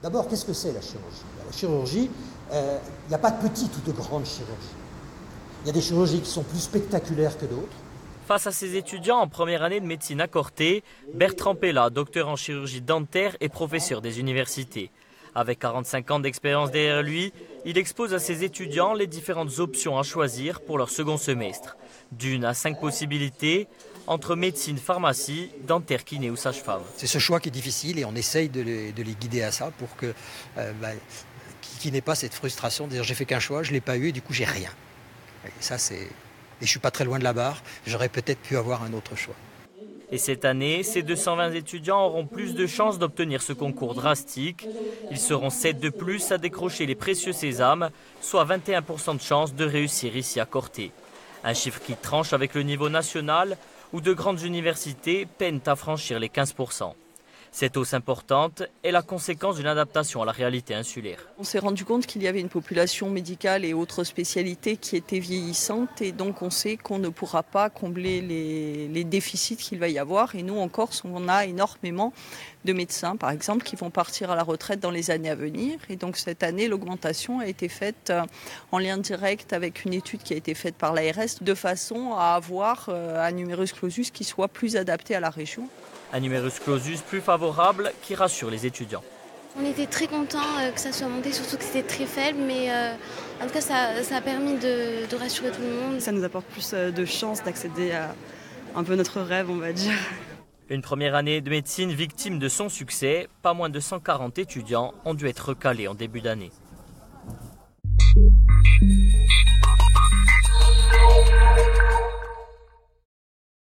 D'abord, qu'est-ce que c'est la chirurgie? La chirurgie, il n'y a pas de petite ou de grande chirurgie. Il y a des chirurgies qui sont plus spectaculaires que d'autres. Face à ses étudiants en première année de médecine à Corté, Bertrand Pella, docteur en chirurgie dentaire et professeur des universités. Avec 45 ans d'expérience derrière lui, il expose à ses étudiants les différentes options à choisir pour leur second semestre. D'1 à 5 possibilités entre médecine, pharmacie, dentaire, kiné ou sage-femme. C'est ce choix qui est difficile et on essaye de les guider à ça pour que qu'ils n'aient pas cette frustration de dire j'ai fait qu'un choix, je ne l'ai pas eu et du coup j'ai rien. Et ça c'est... Et je ne suis pas très loin de la barre, j'aurais peut-être pu avoir un autre choix. Et cette année, ces 220 étudiants auront plus de chances d'obtenir ce concours drastique. Ils seront 7 de plus à décrocher les précieux sésames, soit 21% de chances de réussir ici à Corté. Un chiffre qui tranche avec le niveau national, où de grandes universités peinent à franchir les 15%. Cette hausse importante est la conséquence d'une adaptation à la réalité insulaire. On s'est rendu compte qu'il y avait une population médicale et autres spécialités qui était vieillissante et donc on sait qu'on ne pourra pas combler les déficits qu'il va y avoir. Et nous en Corse, on a énormément de médecins par exemple qui vont partir à la retraite dans les années à venir. Et donc cette année, l'augmentation a été faite en lien direct avec une étude qui a été faite par l'ARS de façon à avoir un numerus clausus qui soit plus adapté à la région. Un numerus clausus plus favorable qui rassure les étudiants. On était très contents que ça soit monté, surtout que c'était très faible, mais en tout cas ça a permis de rassurer tout le monde. Ça nous apporte plus de chances d'accéder à un peu notre rêve, on va dire. Une première année de médecine victime de son succès, pas moins de 140 étudiants ont dû être recalés en début d'année.